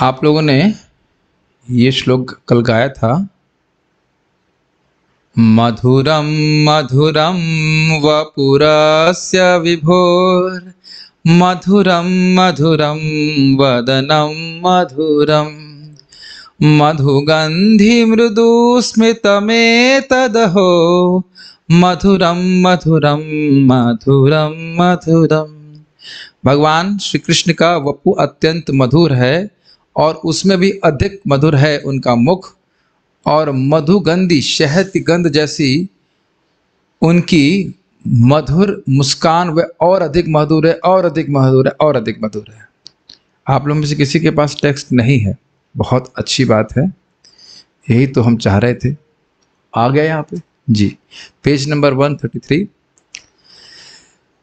आप लोगों ने ये श्लोक कल गाया था, मधुरम मधुरम वपुरस्य विभोर मधुरम मधुरम वदनम मधुरम मधुगंधि मृदु स्मितमेतदहो मधुरम मधुरम मधुरम मधुरम। भगवान श्री कृष्ण का वपु अत्यंत मधुर है और उसमें भी अधिक मधुर है उनका मुख, और मधुगंधी शहद की गंध जैसी उनकी मधुर मुस्कान वह और अधिक मधुर है, और अधिक मधुर है, और अधिक मधुर है। आप लोगों में से किसी के पास टेक्स्ट नहीं है, बहुत अच्छी बात है, यही तो हम चाह रहे थे। आ गया यहाँ पे जी, पेज नंबर 133।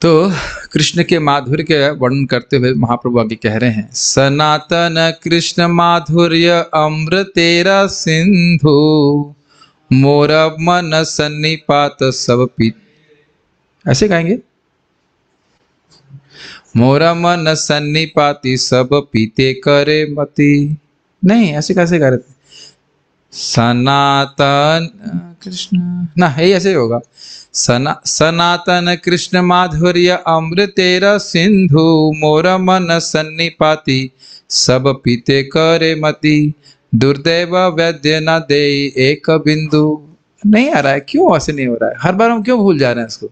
तो कृष्ण के माधुर्य के वर्णन करते हुए महाप्रभु आगे कह रहे हैं, सनातन कृष्ण माधुर्य अमृतेरा सिंधु मोर मन सन्निपात सब पी। ऐसे गाएंगे, मोर मन सन्निपाति सब पीते करे मति। नहीं, ऐसे कैसे गा रहे थे? सनातन कृष्ण ना है, ऐसे होगा। सनातन कृष्ण माधुर्य अमृतेरा सिंधु मोर मन सन्निपाति सब पीते करे मति दुर्दैव वैद्य न दे एक बिंदु। नहीं आ रहा है, क्यों ऐसे नहीं हो रहा है? हर बार हम क्यों भूल जा रहे हैं इसको?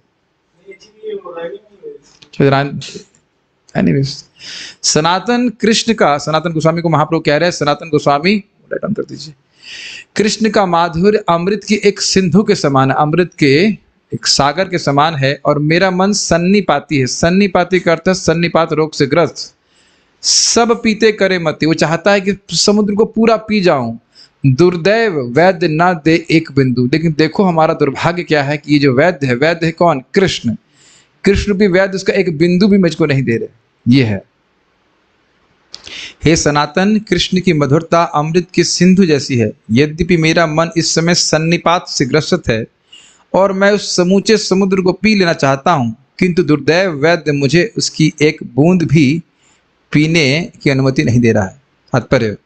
सनातन कृष्ण का, सनातन गोस्वामी को महाप्रभु कह रहे हैं, सनातन गोस्वामी राइट ऑन कर दीजिए, कृष्ण का माधुर्य अमृत की एक सिंधु के समान है, अमृत के एक सागर के समान है, और मेरा मन सन्निपाती है। सन्निपाती का अर्थ है सन्निपात रोग से ग्रस्त। सब पीते करे मति, वो चाहता है कि समुद्र को पूरा पी जाऊं। दुर्दैव वैद्य ना दे एक बिंदु, लेकिन देखो हमारा दुर्भाग्य क्या है कि ये जो वैद्य है कौन? कृष्ण। कृष्ण भी वैद्य, उसका एक बिंदु भी मुझको नहीं दे रहे। ये है, हे सनातन कृष्ण की मधुरता अमृत की सिंधु जैसी है। यद्यपि मेरा मन इस समय सन्निपात से ग्रसित है और मैं उस समूचे समुद्र को पी लेना चाहता हूं, किंतु दुर्दैव वैद्य मुझे उसकी एक बूंद भी पीने की अनुमति नहीं दे रहा है। तात्पर्य,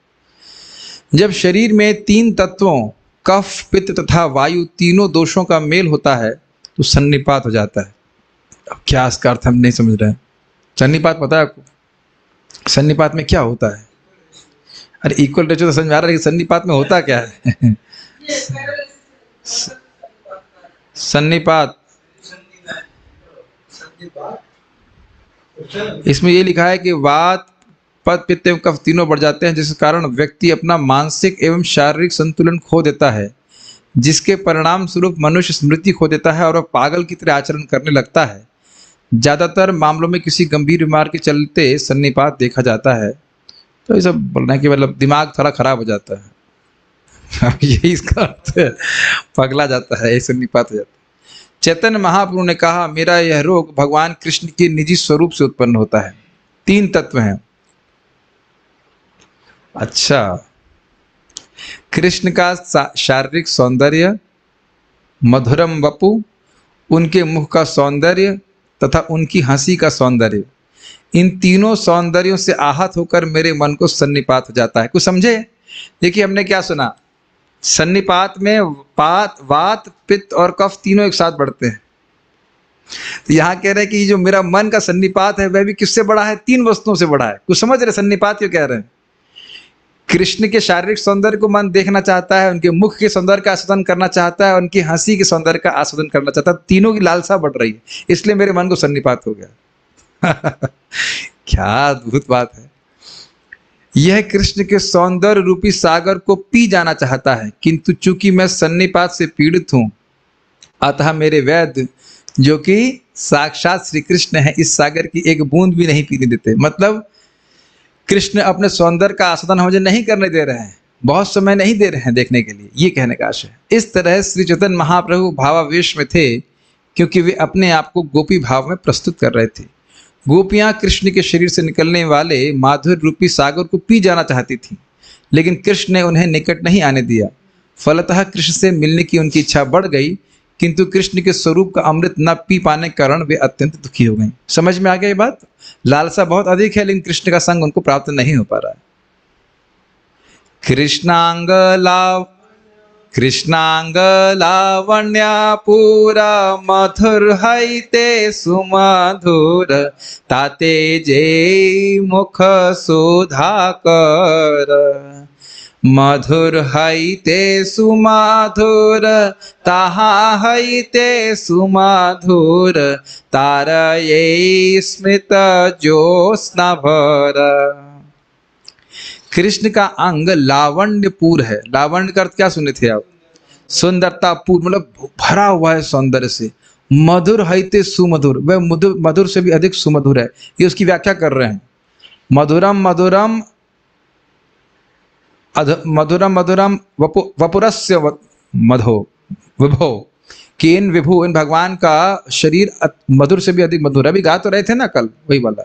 जब शरीर में तीन तत्वों कफ पित्त तथा वायु तीनों दोषों का मेल होता है तो सन्निपात हो जाता है। अब क्या इसका अर्थ हम नहीं समझ रहे हैं। सन्निपात पता है आपको? सन्निपात में क्या होता है? अरे इक्वल रेशियो तो समझ में आ रहा है, लेकिन सन्निपात में होता क्या है? सन्निपात, इसमें ये लिखा है कि वात पद पित्त एवं कफ तीनों बढ़ जाते हैं, जिस कारण व्यक्ति अपना मानसिक एवं शारीरिक संतुलन खो देता है, जिसके परिणाम स्वरूप मनुष्य स्मृति खो देता है और वह पागल की तरह आचरण करने लगता है। ज्यादातर मामलों में किसी गंभीर बीमार के चलते सन्निपात देखा जाता है। तो ये सब बोलना है कि मतलब दिमाग थोड़ा खराब हो जाता है। अब यही इसका अर्थ है, पगला जाता है, सन्निपात हो जाता है। चैतन्य महाप्रभु ने कहा, मेरा यह रोग भगवान कृष्ण के निजी स्वरूप से उत्पन्न होता है। तीन तत्व हैं। अच्छा, कृष्ण का शारीरिक सौंदर्य, मधुरम वपु, उनके मुख का सौंदर्य तथा उनकी हंसी का सौंदर्य, इन तीनों सौंदर्यों से आहत होकर मेरे मन को सन्निपात हो जाता है। कुछ समझे? देखिए हमने क्या सुना, सन्निपात में वात पित्त और कफ तीनों एक साथ बढ़ते हैं। तो यहाँ कह रहे हैं कि जो मेरा मन का सन्निपात है वह भी किससे बड़ा है? तीन वस्तुओं से बड़ा है। कुछ समझ रहे सन्निपात क्यों कह रहे हैं? कृष्ण के शारीरिक सौंदर्य को मन देखना चाहता है, उनके मुख के सौंदर्य का आस्वादन करना चाहता है, उनकी हंसी के सौंदर्य का आस्वादन करना चाहता है। तीनों की लालसा बढ़ रही है, इसलिए मेरे मन को सन्निपात हो गया। क्या अद्भुत बात है। यह कृष्ण के सौंदर्य रूपी सागर को पी जाना चाहता है, किंतु चूंकि मैं सन्निपात से पीड़ित हूं, अतः मेरे वैद्य जो कि साक्षात श्री कृष्ण है, इस सागर की एक बूंद भी नहीं पीने देते। मतलब कृष्ण अपने सौंदर्य का आस्वादन मुझे नहीं करने दे रहे हैं, बहुत समय नहीं दे रहे हैं देखने के लिए, ये कहने का आशय है। इस तरह श्री चैतन्य महाप्रभु भावावेश में थे, क्योंकि वे अपने आप को गोपी भाव में प्रस्तुत कर रहे थे। गोपियां कृष्ण के शरीर से निकलने वाले माधुर्य रूपी सागर को पी जाना चाहती थीं, लेकिन कृष्ण ने उन्हें निकट नहीं आने दिया। फलतः कृष्ण से मिलने की उनकी इच्छा बढ़ गई, किंतु कृष्ण के स्वरूप का अमृत न पी पाने के कारण वे अत्यंत दुखी हो गई। समझ में आ गई बात? लालसा बहुत अधिक है, लेकिन कृष्ण का संग उनको प्राप्त नहीं हो पा रहा है। कृष्णांग लावण्या पूरा मधुर हैते सुमधुर ताते जे मुख सुधाकर मधुर हैते सुमधुर ताहा हैते सुमधुर तारये स्मित ज्योत्स्ना भर। कृष्ण का अंग लावण्यपूर है। लावण्य का अर्थ क्या सुने थे आप? सुंदरता पूर्ण, मतलब भरा हुआ है सौंदर्य से। मधुर हैते सुमधुर, वह मधुर मधुर से भी अधिक सुमधुर है। ये उसकी व्याख्या कर रहे हैं। मधुरम मधुरम मधुरम मधुरम वपुरस्य मधो विभो, कि इन विभु, इन भगवान का शरीर मधुर से भी अधिक मधुर है। अभी गा तो रहे थे ना कल, वही वाला।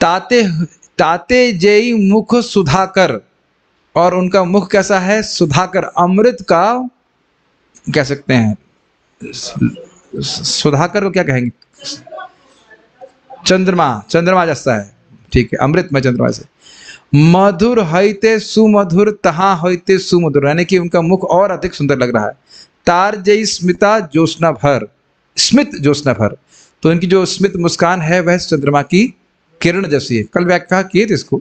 ताते ताते जय मुख सुधाकर, और उनका मुख कैसा है? सुधाकर, अमृत का कह सकते हैं। सुधाकर को क्या कहेंगे? चंद्रमा, चंद्रमा जैसा है, ठीक है, अमृत में चंद्रमा से। मधुर हैते सुमधुर तहा हैते सुमधुर, यानी कि उनका मुख और अधिक सुंदर लग रहा है। तार जय स्मिता ज्योत्स्ना भर, स्मित ज्योत्स्ना भर, तो इनकी जो स्मित मुस्कान है वह चंद्रमा की किरण जैसी है। कल व्याख्या किए थे इसको।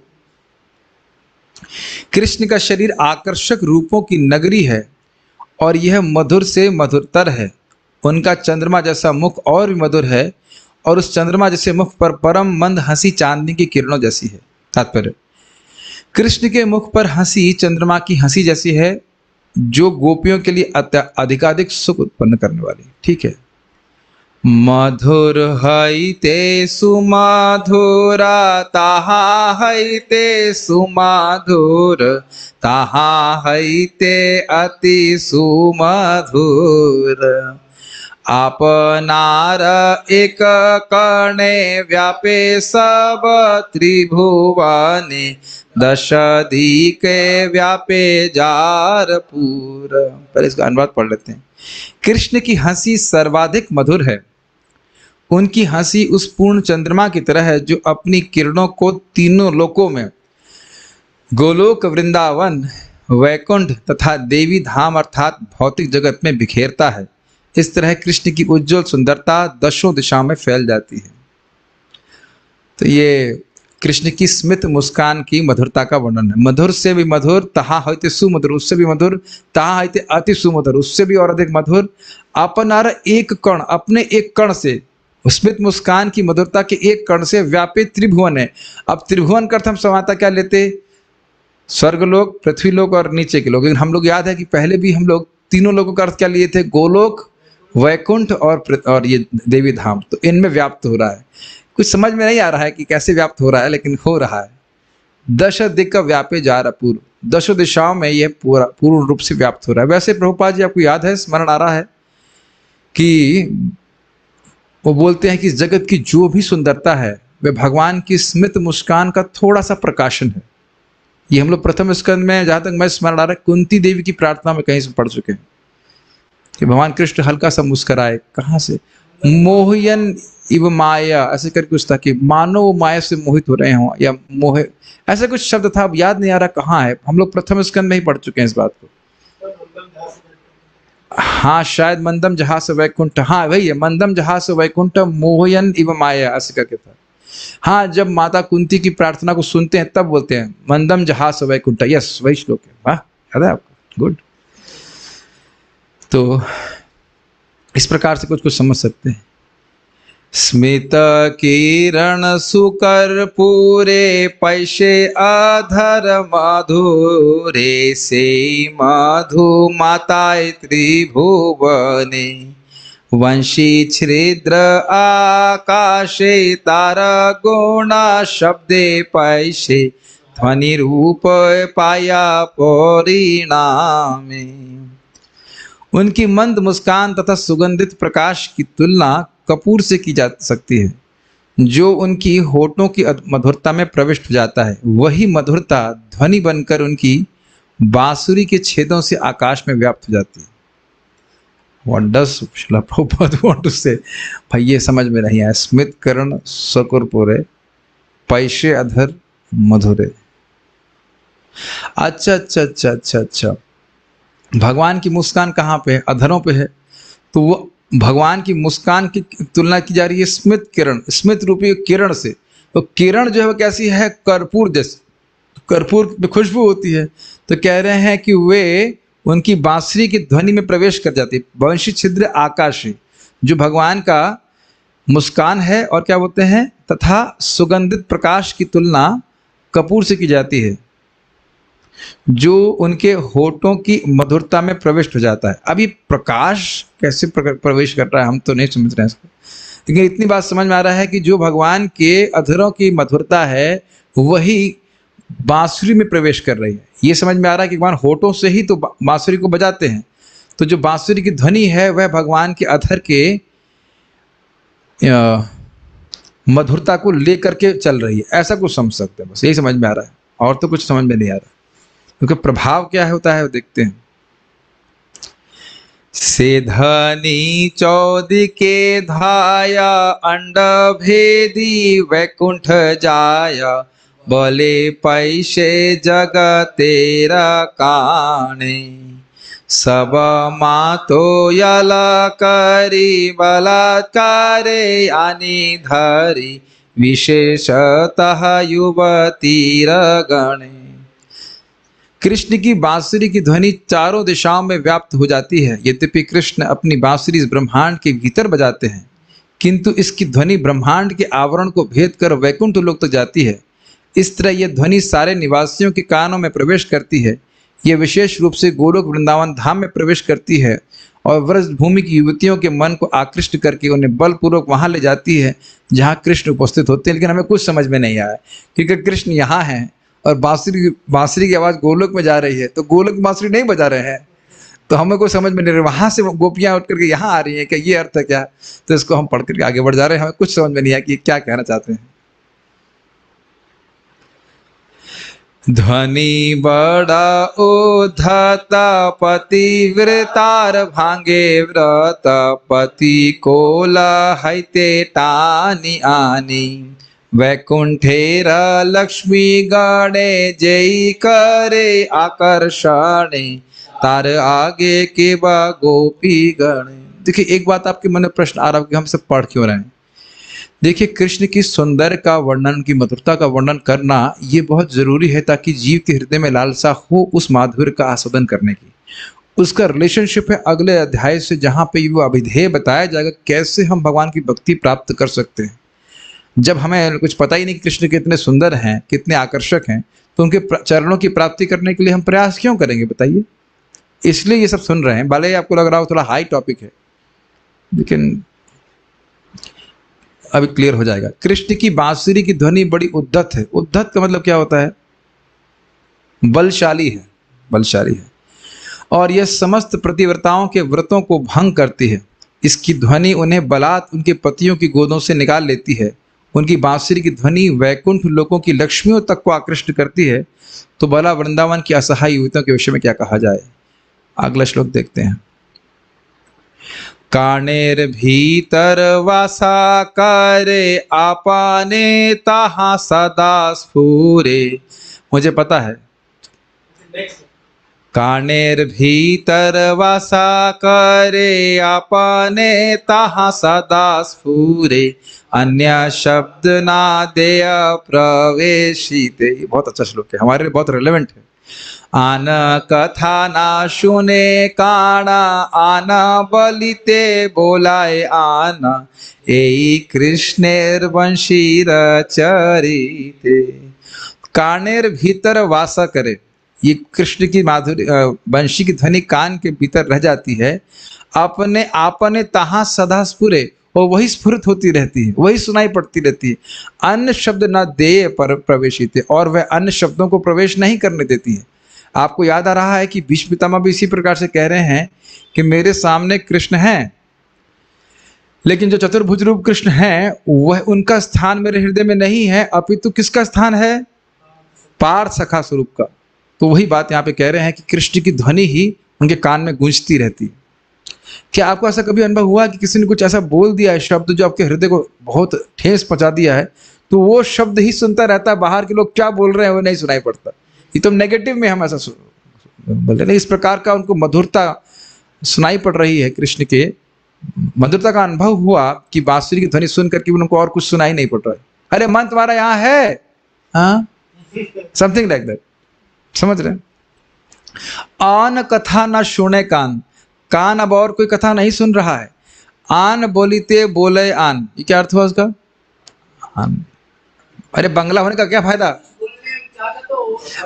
कृष्ण का शरीर आकर्षक रूपों की नगरी है और यह मधुर से मधुरतर है। उनका चंद्रमा जैसा मुख और भी मधुर है, और उस चंद्रमा जैसे मुख पर परम मंद हंसी चांदनी की किरणों जैसी है। तात्पर्य, कृष्ण के मुख पर हंसी चंद्रमा की हंसी जैसी है, जो गोपियों के लिए अधिकाधिक सुख उत्पन्न करने वाली। ठीक है। मधुर हैते सुमधुरा ताहा हैते सुमधुर ताहा हैते अति सुमधुर आपनार एक कर्णे व्यापे सब त्रिभुवने दश दिके व्यापे जारपुर। पहले इसका अनुवाद पढ़ लेते हैं। कृष्ण की हंसी सर्वाधिक मधुर है। उनकी हंसी उस पूर्ण चंद्रमा की तरह है जो अपनी किरणों को तीनों लोकों में, गोलोक, वृंदावन, वैकुंठ तथा देवी धाम अर्थात भौतिक जगत में बिखेरता है। इस तरह कृष्ण की उज्जवल सुंदरता दशों दिशाओं में फैल जाती है। तो ये कृष्ण की स्मित मुस्कान की मधुरता का वर्णन है। मधुर से भी मधुर, तहा हैते सुमधुर, उससे भी मधुर, तहा हैते अति सुमधुर, उससे भी और अधिक मधुर। अपनार एक कण, अपने एक कण से, स्मित मुस्कान की मधुरता के एक कण से व्यापे त्रिभुवन है। अब त्रिभुवन का अर्थ हम समाता क्या लेते? स्वर्गलोक, पृथ्वीलोक और नीचे के लोग। लेकिन हम लोग याद है कि पहले भी हम लोग तीनों लोगों का अर्थ क्या लिए थे? गोलोक, वैकुंठ और ये देवी धाम। तो इनमें व्याप्त हो रहा है। कुछ समझ में नहीं आ रहा है कि कैसे व्याप्त हो रहा है, लेकिन हो रहा है। दश दिक्क व्यापे जा रहा, पूर्व दशों दिशाओं में यह पूर्ण रूप से व्याप्त हो रहा है। वैसे प्रभुपाद जी, आपको याद है, स्मरण आ रहा है कि वो बोलते हैं कि जगत की जो भी सुंदरता है वह भगवान की स्मित मुस्कान का थोड़ा सा प्रकाशन है। ये हम लोग प्रथम स्कंद में, जहां तक मैं स्मरण आ रहा है, कुंती देवी की प्रार्थना में कहीं से पढ़ चुके हैं कि भगवान कृष्ण हल्का सा मुस्कराए। कहाँ से? मोहयन इव माया, ऐसे करके कुछ था कि मानो वो माया से मोहित हो रहे हों, या मोह, ऐसा कुछ शब्द था, अब याद नहीं आ रहा कहाँ है। हम लोग प्रथम स्कंद में ही पढ़ चुके हैं इस बात को। हाँ, शायद मंदम जहास वैकुंठ, हाँ वही है, मंदम जहास वैकुंठ मोहयन इव माया, ऐसे करके था। हाँ, जब माता कुंती की प्रार्थना को सुनते हैं तब बोलते हैं मंदम जहास वैकुंठ। यस, वही श्लोक है। वाह, याद है आपको? गुड। तो इस प्रकार से कुछ कुछ समझ सकते हैं। स्मित किरण सुकर पूरे पैसे अधर मधुरे से मधु माताए त्रिभुवने वंशी छिद्र आकाशे तारा गुणा शब्दे पैसे ध्वनि रूप पाया परिणामे। उनकी मंद मुस्कान तथा सुगंधित प्रकाश की तुलना कपूर से की जा सकती है। जो उनकी होठों की मधुरता में प्रविष्ट हो जाता है, वही मधुरता ध्वनि बनकर उनकी बांसुरी के छेदों से आकाश में व्याप्त हो जाती है। What does Srila Prabhupada want to say? भाई ये समझ में नहीं आया। स्मित करण सकुर पूरे पैसे अधर मधुरे। अच्छा अच्छा अच्छा अच्छा अच्छा, भगवान की मुस्कान कहाँ पे है? अधरों पे है। तो वो भगवान की मुस्कान की तुलना की जा रही है स्मित किरण, स्मित रूपी किरण से। तो किरण जो है वो कैसी है? कर्पूर जैसी, कर्पूर में खुशबू होती है। तो कह रहे हैं कि वे उनकी बांसुरी की ध्वनि में प्रवेश कर जाती है। वंशी छिद्र आकाशी, जो भगवान का मुस्कान है और क्या बोलते हैं, तथा सुगंधित प्रकाश की तुलना कपूर से की जाती है, जो उनके होठों की मधुरता में प्रविष्ट हो जाता है। अब ये प्रकाश कैसे प्रवेश कर रहा है हम तो नहीं समझ रहे हैं इसको, लेकिन इतनी बात समझ में आ रहा है कि जो भगवान के अधरों की मधुरता है वही बांसुरी में प्रवेश कर रही है। ये समझ में आ रहा है कि भगवान होठों से ही तो बांसुरी को बजाते हैं, तो जो बांसुरी की ध्वनि है वह भगवान के अधर के मधुरता को लेकर के चल रही है, ऐसा कुछ समझ सकते हैं। बस यही समझ में आ रहा है, और तो कुछ समझ में नहीं आ रहा, क्योंकि प्रभाव क्या है होता है वो देखते हैं। सेधनी चौदि के धाया, अंड भेदी वैकुंठ जाया, बोले पैसे जग तेरा काने, सब मातो यल करी बलात्कारे आनी धरी, विशेषतः युवतीर गणे। कृष्ण की बांसुरी की ध्वनि चारों दिशाओं में व्याप्त हो जाती है। यद्यपि कृष्ण अपनी बांसुरी इस ब्रह्मांड के भीतर बजाते हैं, किंतु इसकी ध्वनि ब्रह्मांड के आवरण को भेद कर वैकुंठ लोक तक जाती है। इस तरह यह ध्वनि सारे निवासियों के कानों में प्रवेश करती है। यह विशेष रूप से गोलोक वृंदावन धाम में प्रवेश करती है और व्रज भूमि की युवतियों के मन को आकृष्ट करके उन्हें बलपूर्वक वहां ले जाती है जहाँ कृष्ण उपस्थित होते हैं। लेकिन हमें कुछ समझ में नहीं आया, क्योंकि कृष्ण यहाँ हैं और बांसुरी की आवाज़ गोलोक में जा रही है, तो गोलोक बांसुरी नहीं बजा रहे हैं, तो हमें कोई समझ में नहीं रहा। वहाँ से गोपियाँ उठ करके यहाँ आ रही हैं, क्या ये अर्थ है क्या? तो इसको हम पढ़ करके आगे बढ़ जा रहे हैं, हमें कुछ समझ में नहीं आया कि क्या कहना चाहते हैं। ध्वनि बड़ा उद्धता पतिव्रतार भांगे व्रत, पति कोला हैते टानी आनी, वैकुंठेर लक्ष्मी गणे जय करे आकर्षणे, तार आगे के बा गोपी गणे। देखिए एक बात आपके मन में प्रश्न आ रहा है कि हम सब पढ़ क्यों रहे हैं। देखिए कृष्ण की सौंदर्य का वर्णन, की मधुरता का वर्णन करना ये बहुत जरूरी है, ताकि जीव के हृदय में लालसा हो उस माधुर्य का आस्वादन करने की। उसका रिलेशनशिप है अगले अध्याय से, जहाँ पे वो अभिधेय बताया जाएगा कैसे हम भगवान की भक्ति प्राप्त कर सकते हैं। जब हमें कुछ पता ही नहीं कि कृष्ण कितने सुंदर हैं, कितने आकर्षक हैं, तो उनके चरणों की प्राप्ति करने के लिए हम प्रयास क्यों करेंगे बताइए। इसलिए ये सब सुन रहे हैं। भले ही आपको लग रहा हो थोड़ा हाई टॉपिक है, लेकिन अभी क्लियर हो जाएगा। कृष्ण की बांसुरी की ध्वनि बड़ी उद्धत है। उद्धत का मतलब क्या होता है? बलशाली है, बलशाली है, और यह समस्त प्रतिव्रताओं के व्रतों को भंग करती है। इसकी ध्वनि उन्हें बलात् उनके पतियों की गोदों से निकाल लेती है। उनकी बांसुरी की ध्वनि वैकुंठ लोकों की लक्ष्मियों तक को आकृष्ट करती है। तो भला वृंदावन की असहाय युवतियों के विषय में क्या कहा जाए। अगला श्लोक देखते हैं। कानेर भीतर वासा करे, आपने तहाँ सदा स्फुरे। मुझे पता है। कानेर भीतर वासा करे, आपने तहाँ सदा स्फुरे, अन्य शब्द ना देय प्रवेशिते। ये बहुत अच्छा श्लोक है, हमारे लिए बहुत रिलेवेंट है। आन कथा ना सुने काना, आना बलिते बोलाए आना, एई कृष्णेर वंशीर चरिते। कानेर भीतर वासा करे, ये कृष्ण की माधुरी वंशी की ध्वनि कान के भीतर रह जाती है। अपने आपने तहाँ सदा स्फुरे, और वही स्फुरित होती रहती है, वही सुनाई पड़ती रहती है। अन्य शब्द न दे पर प्रवेशित, और वह अन्य शब्दों को प्रवेश नहीं करने देती है। आपको याद आ रहा है कि भीष्म पितामह भी इसी प्रकार से कह रहे हैं कि मेरे सामने कृष्ण हैं, लेकिन जो चतुर्भुज रूप कृष्ण हैं वह उनका स्थान मेरे हृदय में नहीं है, अपितु किसका स्थान है? पार्थ सखा स्वरूप का। तो वही बात यहाँ पे कह रहे हैं कि कृष्ण की ध्वनि ही उनके कान में गूंजती रहती है। क्या आपको ऐसा कभी अनुभव हुआ कि किसी ने कुछ ऐसा बोल दिया है शब्द जो आपके हृदय को बहुत ठेस पहुंचा दिया है, तो वो शब्द ही सुनता रहता है, बाहर के लोग क्या बोल रहे हैं वो नहीं सुनाई पड़ता, ये तो नेगेटिव में हम ऐसा बोलते हैं, इस प्रकार का उनको मधुरता सुनाई पड़ रही है। कृष्ण के मधुरता का अनुभव हुआ कि बांसुरी की ध्वनि सुन करके उनको और कुछ सुनाई नहीं पड़ रहा है। अरे मन तुम्हारा यहाँ है, हाँ, समथिंग लाइक दैट, समझ रहे हैं। आन कथा ना सुने कान, कान अब और कोई कथा नहीं सुन रहा है। आन बोलीते बोले आन, ये क्या अर्थ हुआ उसका? आन, अरे बंगला होने का क्या फायदा?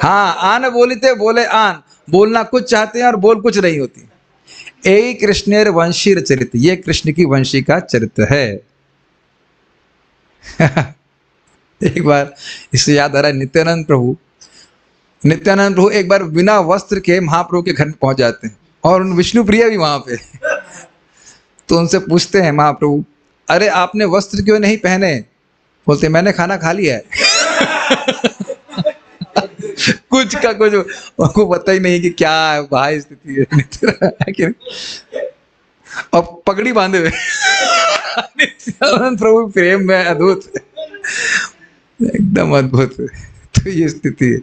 हाँ, आन बोलीते बोले आन, बोलना कुछ चाहते हैं और बोल कुछ नहीं होती। यही कृष्णेर वंशी चरित्र, ये कृष्ण की वंशी का चरित्र है। एक बार इससे याद आ रहा है, नित्यानंद प्रभु एक बार बिना वस्त्र के महाप्रभु के घर में पहुंच जाते हैं और विष्णु प्रिया भी वहां पे। तो उनसे पूछते हैं महाप्रभु, अरे आपने वस्त्र क्यों नहीं पहने? बोलते मैंने खाना खा लिया है। कुछ का कुछ उनको पता ही नहीं कि क्या भाई स्थिति है। और पगड़ी बांधे हुए नित्यानंद प्रभु प्रेम में अद्भुत, एकदम अद्भुत। तो ये स्थिति है।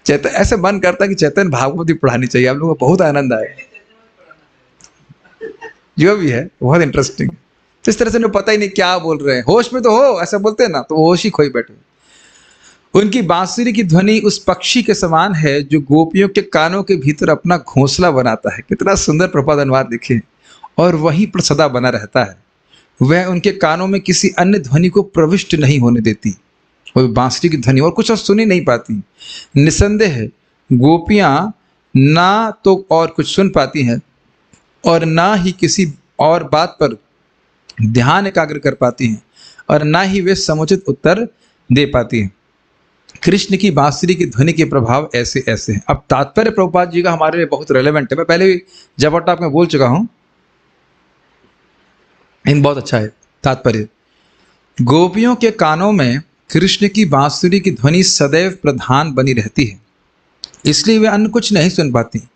चैतन्य ऐसे मन करता है कि चैतन्य भागवत ही पढ़ानी चाहिए, आप लोगों को बहुत आनंद आएगा। जो भी है बहुत इंटरेस्टिंग। इस तरह से उन्हें पता ही नहीं क्या बोल रहे हैं, होश में तो हो ऐसा बोलते हैं ना, तो होश ही खोई बैठे। उनकी बांसुरी की ध्वनि उस पक्षी के समान है जो गोपियों के कानों के भीतर अपना घोंसला बनाता है। कितना सुंदर प्रपद अनुवाद देखें, और वहीं पर सदा बना रहता है। वह उनके कानों में किसी अन्य ध्वनि को प्रविष्ट नहीं होने देती। वो बांसुरी की ध्वनि और कुछ और सुन ही नहीं पाती। निसंदेह गोपियां ना तो और कुछ सुन पाती हैं और ना ही किसी और बात पर ध्यान एकाग्र कर पाती हैं, और ना ही वे समुचित उत्तर दे पाती हैं। कृष्ण की बांसुरी की ध्वनि के प्रभाव ऐसे ऐसे हैं। अब तात्पर्य प्रभुपाद जी का हमारे लिए बहुत रेलेवेंट है। मैं पहले भी जब टॉक में बोल चुका हूं, इन बहुत अच्छा है तात्पर्य। गोपियों के कानों में कृष्ण की बांसुरी की ध्वनि सदैव प्रधान बनी रहती है, इसलिए वे अन्य कुछ नहीं सुन पाती।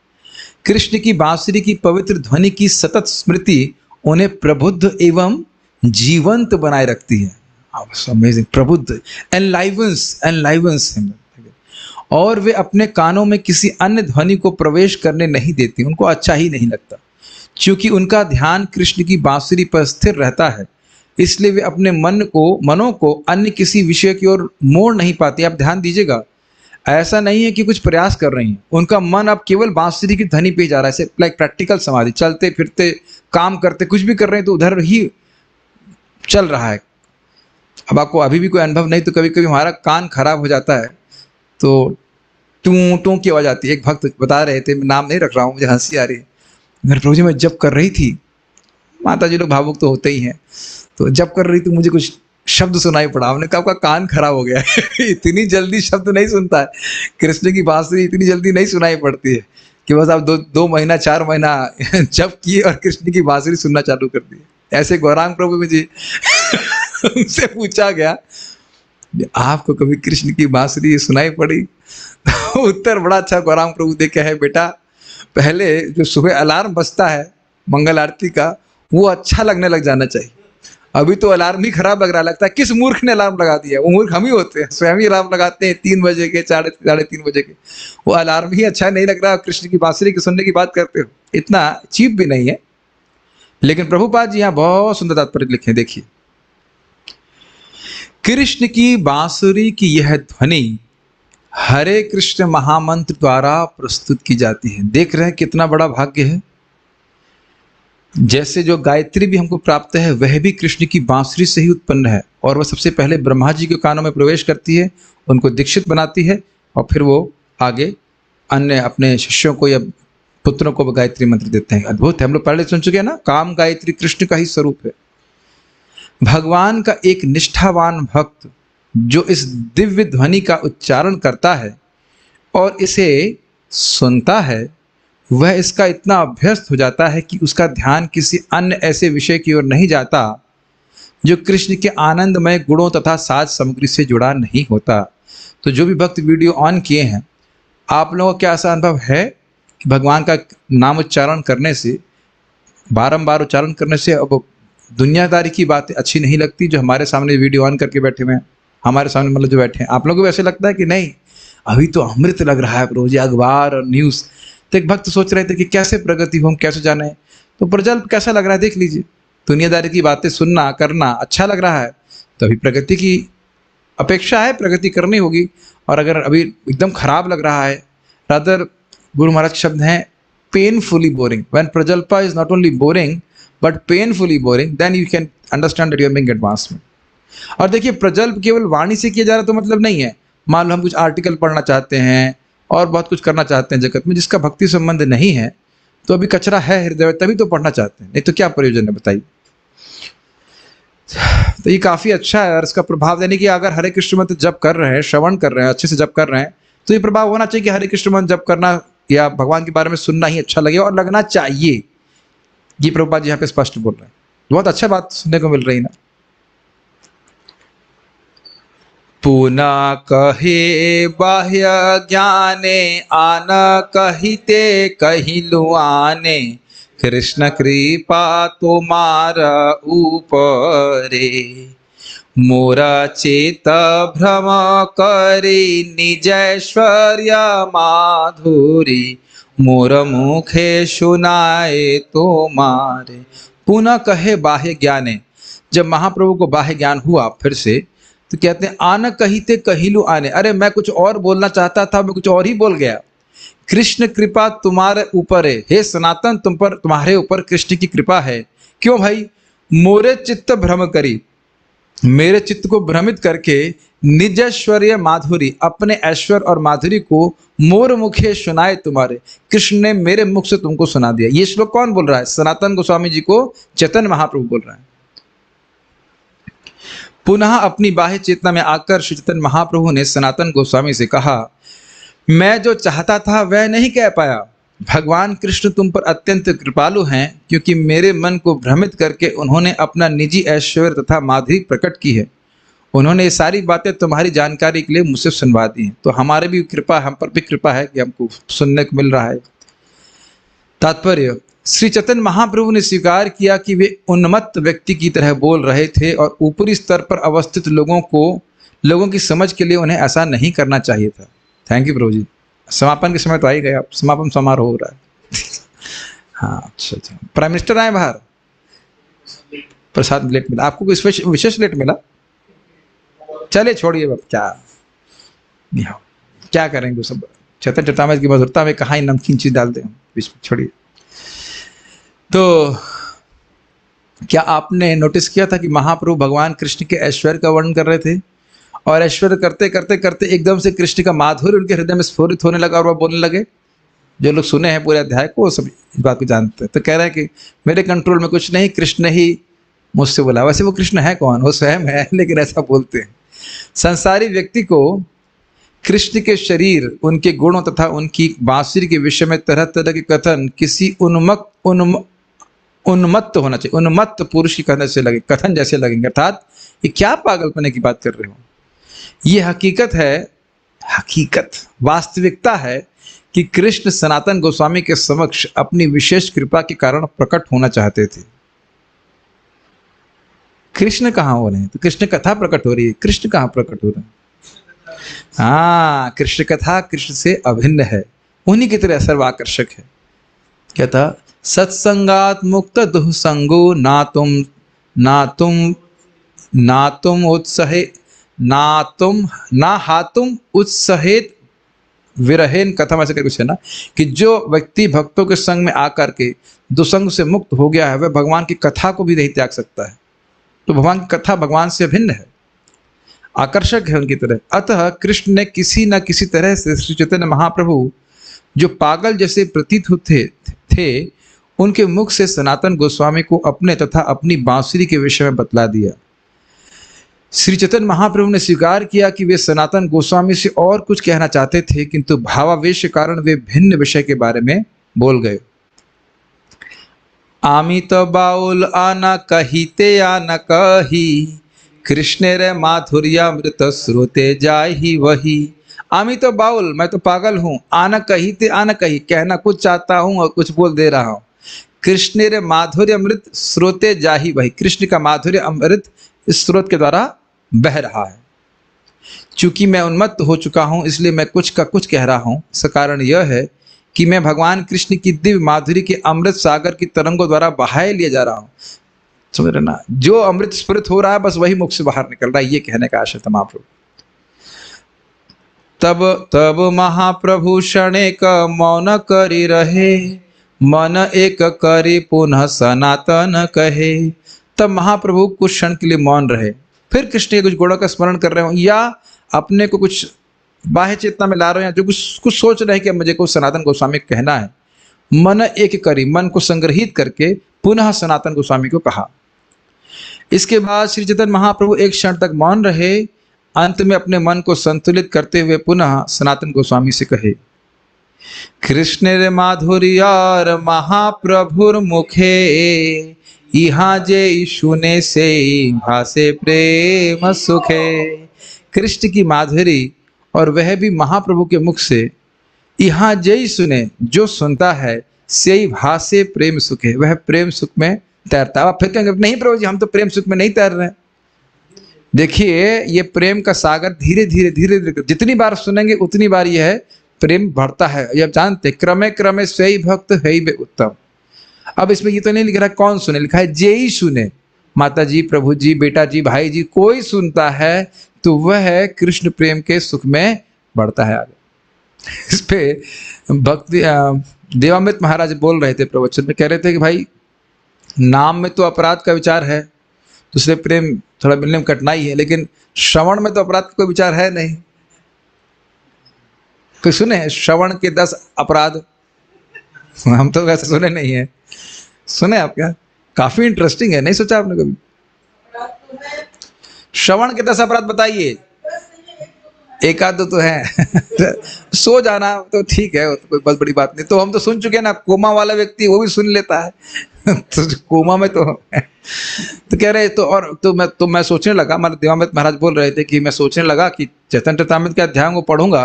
कृष्ण की बांसुरी की पवित्र ध्वनि की सतत स्मृति उन्हें प्रबुद्ध एवं जीवंत बनाए रखती है। अमेजिंग, प्रबुद्ध, एनलाइवंस हिम, और वे अपने कानों में किसी अन्य ध्वनि को प्रवेश करने नहीं देती। उनको अच्छा ही नहीं लगता, क्योंकि उनका ध्यान कृष्ण की बांसुरी पर स्थिर रहता है। इसलिए वे अपने मनों को अन्य किसी विषय की ओर मोड़ नहीं पाती। आप ध्यान दीजिएगा, ऐसा नहीं है कि कुछ प्रयास कर रही हैं, उनका मन अब केवल बांसुरी की ध्वनि पे जा रहा है। लाइक प्रैक्टिकल समाधि, चलते फिरते काम करते कुछ भी कर रहे हैं तो उधर ही चल रहा है। अब आपको अभी भी कोई अनुभव नहीं, तो कभी कभी हमारा कान खराब हो जाता है तो टू टू की आवाज आती है। एक भक्त बता रहे थे, मैं नाम नहीं रख रहा हूँ, मुझे हंसी आ रही है। मेरे प्रभु जी मैं जब कर रही थी, माता जी लोग भावुक तो होते ही हैं, तो जब कर रही थी मुझे कुछ शब्द सुनाई पड़ा। हमने कहा आपका कान खराब हो गया है। इतनी जल्दी शब्द नहीं सुनता है, कृष्ण की बांसुरी इतनी जल्दी नहीं सुनाई पड़ती है कि बस आप दो महीना 4 महीना जब किए और कृष्ण की बांसुरी सुनना चालू कर दी। ऐसे गौरांग प्रभु जी उनसे पूछा गया, आपको कभी कृष्ण की बांसुरी सुनाई पड़ी? तो उत्तर बड़ा अच्छा गौरांग प्रभु दे के है, बेटा पहले जो सुबह अलार्म बजता है मंगल आरती का, वो अच्छा लगने लग जाना चाहिए। अभी तो अलार्म ही खराब लग रहा, लगता है किस मूर्ख ने अलार्म लगा दिया। वो मूर्ख हम ही होते हैं, स्वयं ही अलार्म लगाते हैं 3 बजे के, 3:30 बजे के। वो अलार्म ही अच्छा नहीं लग रहा, कृष्ण की बांसुरी की सुनने की बात करते हो। इतना चीप भी नहीं है। लेकिन प्रभुपाद जी यहाँ बहुत सुंदर तात्पर्य लिखे, देखिए। कृष्ण की बांसुरी की यह ध्वनि हरे कृष्ण महामंत्र द्वारा प्रस्तुत की जाती है। देख रहे हैं कितना बड़ा भाग्य है। जैसे जो गायत्री भी हमको प्राप्त है, वह भी कृष्ण की बांसुरी से ही उत्पन्न है, और वह सबसे पहले ब्रह्मा जी के कानों में प्रवेश करती है, उनको दीक्षित बनाती है, और फिर वो आगे अन्य अपने शिष्यों को या पुत्रों को गायत्री मंत्र देते हैं। अद्भुत है, हम लोग पहले सुन चुके हैं ना, काम गायत्री कृष्ण का ही स्वरूप है। भगवान का एक निष्ठावान भक्त जो इस दिव्य ध्वनि का उच्चारण करता है और इसे सुनता है, वह इसका इतना अभ्यस्त हो जाता है कि उसका ध्यान किसी अन्य ऐसे विषय की ओर नहीं जाता जो कृष्ण के आनंदमय गुणों तथा साज सामग्री से जुड़ा नहीं होता। तो जो भी भक्त वीडियो ऑन किए हैं, आप लोगों को क्या ऐसा अनुभव है कि भगवान का नाम उच्चारण करने से, बारंबार उच्चारण करने से अब दुनियादारी की बातें अच्छी नहीं लगती? जो हमारे सामने वीडियो ऑन करके बैठे हुए हैं, हमारे सामने मतलब जो बैठे हैं, आप लोगों को ऐसे लगता है कि नहीं अभी तो अमृत लग रहा है प्रभु जी, अखबार और न्यूज़। तो एक भक्त सोच रहे थे कि कैसे प्रगति हो, हम कैसे जाने, तो प्रजल्प कैसा लग रहा है देख लीजिए, दुनियादारी की बातें सुनना करना अच्छा लग रहा है, तो अभी प्रगति की अपेक्षा है, प्रगति करनी होगी। और अगर अभी एकदम खराब लग रहा है, रादर गुरु महाराज शब्द हैं पेनफुली बोरिंग, व्हेन प्रजल्पा is not only boring but painfully boring, then you can understand that you are making advancement. और देखिए प्रजल्प केवल वाणी से किया जा रहा तो मतलब नहीं है, मान लो हम कुछ आर्टिकल पढ़ना चाहते हैं और बहुत कुछ करना चाहते हैं जगत में जिसका भक्ति संबंध नहीं है, तो अभी कचरा है हृदय में, तभी तो पढ़ना चाहते हैं, नहीं तो क्या प्रयोजन है बताइए। तो ये काफ़ी अच्छा है और इसका प्रभाव देने की, अगर हरे कृष्ण मंत्र जप कर रहे हैं, श्रवण कर रहे हैं, अच्छे से जप कर रहे हैं, तो ये प्रभाव होना चाहिए कि हरे कृष्ण मंत्र जप करना या भगवान के बारे में सुनना ही अच्छा लगे और लगना चाहिए। ये प्रभुपाद जी यहाँ पे स्पष्ट बोल रहे हैं, बहुत अच्छा बात सुनने को मिल रही ना। पुनः कहे बाह्य ज्ञाने आन कहिते कहिलु आने, कृष्ण कृपा तुम्हार ऊपरे, मोरा चेत भ्रम करे निजैश्वर्य माधुरी, मोर मुखे सुनाए तुम्हारे। पुनः कहे बाह्य ज्ञाने, जब महाप्रभु को बाह्य ज्ञान हुआ फिर से, तो कहते हैं आन कहिते कहिलु आने, अरे मैं कुछ और बोलना चाहता था, मैं कुछ और ही बोल गया। कृष्ण कृपा तुम्हारे ऊपर है, हे सनातन तुम पर, तुम्हारे ऊपर कृष्ण की कृपा है। क्यों भाई? मोरे चित्त भ्रम करी, मेरे चित्त को भ्रमित करके, निज ऐश्वर्य माधुरी, अपने ऐश्वर्य और माधुरी को मोर मुखे सुनाए तुम्हारे, कृष्ण ने मेरे मुख से तुमको सुना दिया। ये श्लोक कौन बोल रहा है? सनातन गोस्वामी जी को चैतन्य महाप्रभु बोल रहे हैं। पुनः अपनी बाह्य चेतना में आकर श्री चैतन्य महाप्रभु ने सनातन गोस्वामी से कहा, मैं जो चाहता था वह नहीं कह पाया। भगवान कृष्ण तुम पर अत्यंत कृपालु हैं, क्योंकि मेरे मन को भ्रमित करके उन्होंने अपना निजी ऐश्वर्य तथा माधुरी प्रकट की है। उन्होंने ये सारी बातें तुम्हारी जानकारी के लिए मुझसे सुनवा दी हैं। तो हमारे भी कृपा, हम पर भी कृपा है कि हमको सुनने को मिल रहा है। तात्पर्य, श्री चैतन्य महाप्रभु ने स्वीकार किया कि वे उन्मत्त व्यक्ति की तरह बोल रहे थे और ऊपरी स्तर पर अवस्थित लोगों की समझ के लिए उन्हें ऐसा नहीं करना चाहिए था। थैंक यू प्रभु जी। समापन के समय तो आ ही गए आप, समापन समारोह हो रहा है। हाँ अच्छा, प्राइम मिनिस्टर आए बाहर, प्रसाद लेट मिला आपको, कोई विशेष लेट मिला? चले छोड़िए अब, क्या करेंगे सब, चैतन्य चरितामृत की मधुरता में कहाँ ही नमकीन चीज डालते हैं बीच में, छोड़िए। तो क्या आपने नोटिस किया था कि महाप्रभु भगवान कृष्ण के ऐश्वर्य का वर्णन कर रहे थे, और ऐश्वर्य करते करते करते एकदम से कृष्ण का माधुर्य उनके हृदय में स्फुरित होने लगा और वह बोलने लगे। जो लोग सुने हैं पूरे अध्याय को वो सब इस बात को जानते हैं। तो कह रहे हैं कि मेरे कंट्रोल में कुछ नहीं, कृष्ण ही मुझसे बोला। वैसे वो कृष्ण है कौन? वो स्वयं है, लेकिन ऐसा बोलते हैं। संसारी व्यक्ति को कृष्ण के शरीर, उनके गुणों तथा उनकी बांसुरी के विषय में तरह तरह के कथन किसी उन्मत्त होना चाहिए, उन्मत्त पुरुष की कथन जैसे लगेंगे। अर्थात ये क्या पागलपने की बात कर रहे हो? ये हकीकत है, हकीकत वास्तविकता है कि कृष्ण सनातन गोस्वामी के समक्ष अपनी विशेष कृपा के कारण प्रकट होना चाहते थे। कृष्ण कहाँ हो रहे हैं? तो कृष्ण कथा प्रकट हो रही है, कृष्ण कहाँ प्रकट हो रहे हैं? हाँ, कृष्ण कथा कृष्ण से अभिन्न है, उन्हीं की तरह सर्वाकर्षक है। क्या था? सत्संगात मुक्त दुःसंगो ना हातुम उत्सहेत विरहेन कथम, ऐसे करके कुछ है ना, कि जो व्यक्ति भक्तों के संग में आकर के दुसंग से मुक्त हो गया है वह भगवान की कथा को भी नहीं त्याग सकता है। तो भगवान की कथा भगवान से अभिन्न है, आकर्षक है उनकी तरह। अतः कृष्ण ने किसी न किसी तरह से श्री चैतन्य महाप्रभु जो पागल जैसे प्रतीत होते थे उनके मुख से सनातन गोस्वामी को अपने तथा अपनी बांसुरी के विषय में बतला दिया। श्री चैतन्य महाप्रभु ने स्वीकार किया कि वे सनातन गोस्वामी से और कुछ कहना चाहते थे, किंतु भावावेश के कारण वे भिन्न विषय के बारे में बोल गए। आमित बाउल आना कहिते आना कही, कृष्ण रे माधुर्यामृत श्रोते जाहि वही। आमी तो बाउल, मैं तो पागल हूँ, आना कहिते आना कही, कहना कुछ चाहता हूँ और कुछ बोल दे रहा हूँ। कृष्ण रे माधुर्य अमृत स्रोते जाहि वही, कृष्ण का माधुर्य अमृत इस स्रोत के द्वारा बह रहा है। चूंकि मैं उन्मत्त हो चुका हूँ इसलिए मैं कुछ का कुछ कह रहा हूँ। इसका कारण यह है कि मैं भगवान कृष्ण की दिव्य माधुरी के अमृत सागर की तरंगों द्वारा बहाए लिए जा रहा हूँ। समझ रहे ना, जो अमृत स्फुरित हो रहा है बस वही मुख से बाहर निकल रहा है, ये कहने का आशय था महाप्रभु। तब तब महाप्रभु क्षणेक मौन करी रहे, मन एक करी पुनः सनातन कहे। तब महाप्रभु कुछ क्षण के लिए मौन रहे, फिर कृष्ण के कुछ गुणों का स्मरण कर रहे हो या अपने को कुछ बाह्य चेतना में ला रहे हो, या जो कुछ सोच रहे हैं कि अब मुझे कुछ सनातन गोस्वामी को कहना है। मन एक करी, मन को संग्रहित करके पुनः सनातन गोस्वामी को कहा। इसके बाद श्री चैतन्य महाप्रभु एक क्षण तक मौन रहे, अंत में अपने मन को संतुलित करते हुए पुनः सनातन गोस्वामी से कहे, कृष्ण रे माधुर्यार महाप्रभुर मुखे, यहाँ जे सुने से भासे प्रेम सुखे। कृष्ण की माधुरी और वह भी महाप्रभु के मुख से, यहाँ जय सुने, जो सुनता है से ही भासे प्रेम सुखे, वह प्रेम सुख में तैरता है। फिर कहेंगे नहीं प्रभु जी हम तो प्रेम सुख में नहीं तैर रहे हैं। देखिए ये प्रेम का सागर धीरे धीरे धीरे धीरे जितनी बार सुनेंगे उतनी बार यह है प्रेम बढ़ता है। ये आप जानते क्रमे क्रमे स्वयं भक्त है ही उत्तम। अब इसमें ये तो नहीं लिख रहा कौन सुने, लिखा है जे ही सुने, माता जी, प्रभु जी, बेटा जी, भाई जी, कोई सुनता है तो वह कृष्ण प्रेम के सुख में बढ़ता है आगे। इस पे भक्ति देवामृत महाराज बोल रहे थे प्रवचन में, कह रहे थे कि भाई नाम में तो अपराध का विचार है, दूसरे प्रेम थोड़ा मिलने में कठिनाई है, लेकिन श्रवण में तो अपराध का कोई विचार है नहीं। कोई सुने हैं श्रवण के 10 अपराध? हम तो वैसे सुने नहीं है, सुने आप क्या? काफी इंटरेस्टिंग है, नहीं सोचा आपने कभी? श्रवण के 10 अपराध बताइए। एक आध तो है सो जाना तो ठीक है, तो कोई बहुत बड़ी बात नहीं, तो हम तो सुन चुके हैं ना। कोमा वाला व्यक्ति वो भी सुन लेता है तो कोमा में तो कह रहे तो, और तो मैं सोचने लगा, हमारे देवामृत महाराज बोल रहे थे कि मैं सोचने लगा कि चैतन्य चरितामृत के अध्याय को पढ़ूंगा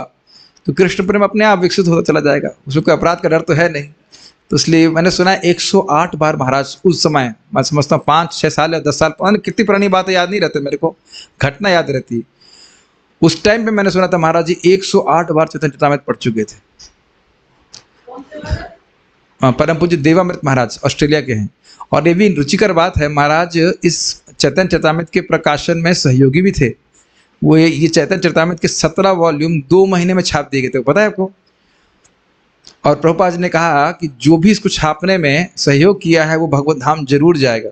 तो कृष्ण प्रेम अपने आप विकसित होता चला जाएगा, उसमें कोई अपराध का डर तो है नहीं। तो इसलिए मैंने सुना है 108 बार महाराज उस समय, मैं समझता हूँ 5-6 साल या 10 साल, कितनी पुरानी बातें याद नहीं रहते मेरे को, घटना याद रहती। उस टाइम पे मैंने सुना था महाराज जी 108 बार चैतन्य चरितामृत पढ़ चुके थे। परम पूज्य देवामृत महाराज ऑस्ट्रेलिया के हैं, और ये भी रुचिकर बात है, महाराज इस चैतन्य चरितामृत के प्रकाशन में सहयोगी भी थे। वो ये चैतन्य चरितामृत के 17 वॉल्यूम 2 महीने में छाप दिए गए थे, पता है आपको? और प्रभुपाद जी ने कहा कि जो भी इसको छापने में सहयोग किया है वो भगवत धाम जरूर जाएगा।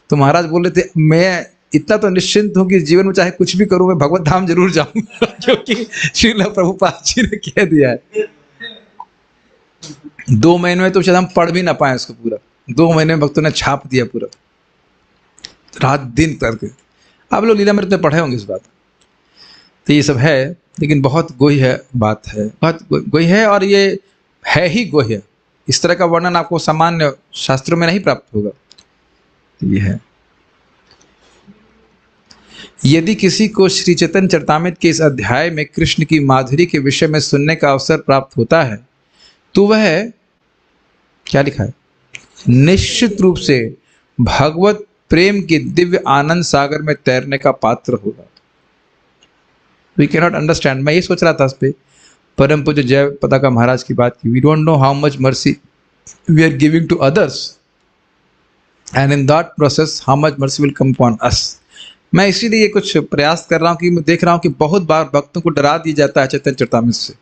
तो महाराज बोल रहे थे मैं इतना तो निश्चिंत हूँ कि जीवन में चाहे कुछ भी करूँ मैं भगवत धाम जरूर जाऊंगा क्योंकि श्रील प्रभुपाद जी ने कह दिया है। 2 महीने में तो शायद हम पढ़ भी ना पाए उसको पूरा, 2 महीने में भक्तों ने छाप दिया पूरा, रात दिन करके। आप लोग लीलामृत में पढ़े होंगे इस बात। तो ये सब है, लेकिन बहुत गोह्य बात है, बहुत गोह्य है, और ये है ही गोह्य। इस तरह का वर्णन आपको सामान्य शास्त्रों में नहीं प्राप्त होगा। तो ये है, यदि किसी को श्री चैतन्य चरितामृत के इस अध्याय में कृष्ण की माधुरी के विषय में सुनने का अवसर प्राप्त होता है तो वह क्या लिखा है, निश्चित रूप से भगवत प्रेम के दिव्य आनंद सागर में तैरने का पात्र होगा। We can not understand. मैं ये सोच रहा था इस पे परम पूज्य जय पताका महाराज की बात की, we don't know how much mercy we are giving to others and in that process how much mercy will come upon us. मैं इसीलिए ये कुछ प्रयास कर रहा हूँ कि मैं देख रहा हूँ कि बहुत बार भक्तों को डरा दिया जाता है चैतन्य चरितामृत से।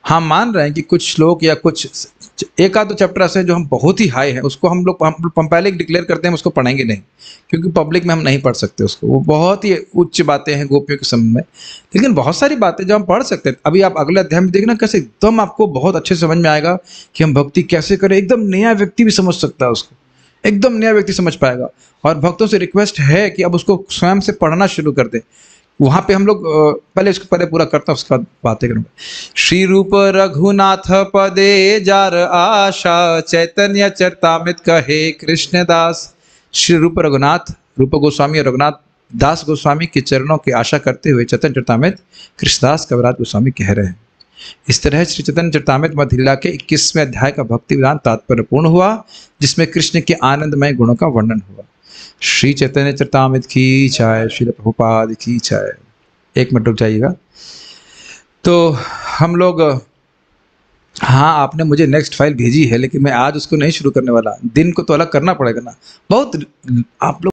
हम मान रहे हैं कि कुछ श्लोक या कुछ एक आध चैप्टर से जो हम बहुत ही हाई है उसको हम पहले डिक्लेयर करते हैं उसको पढ़ेंगे नहीं, क्योंकि पब्लिक में हम नहीं पढ़ सकते उसको, वो बहुत ही उच्च बातें हैं गोपियों के समय में। लेकिन बहुत सारी बातें जो हम पढ़ सकते हैं, अभी आप अगले अध्याय में देखना कैसे एकदम आपको बहुत अच्छे समझ में आएगा कि हम भक्ति कैसे करें। एकदम नया व्यक्ति भी समझ सकता है उसको, एकदम नया व्यक्ति समझ पाएगा। और भक्तों से रिक्वेस्ट है कि अब उसको स्वयं से पढ़ना शुरू कर दे। वहां पे हम लोग पहले इसको पहले पूरा करता हूँ, उसके बाद बातें करूँगा। श्री रूप रघुनाथ पदे जार आशा, चैतन्य चरितामृत कहे कृष्णदास। श्री रूप रघुनाथ, रूप गोस्वामी और रघुनाथ दास गोस्वामी के चरणों की आशा करते हुए चैतन्य चरितामृत कृष्णदास कविराज गोस्वामी कह रहे हैं। इस तरह श्री चैतन्य चरितामृत मध्यलीला के 21वें अध्याय का भक्ति विधान तात्पर्यपूर्ण हुआ, जिसमें कृष्ण के आनंदमय गुणों का वर्णन हुआ। श्री चैतन्य चरितामृत की जय, श्री प्रभुपाद की जय। एक मिनट रुक जाइएगा। तो हम लोग, हाँ आपने मुझे नेक्स्ट फाइल भेजी है, लेकिन मैं आज उसको नहीं शुरू करने वाला। दिन को तो अलग करना पड़ेगा ना, बहुत आप लोग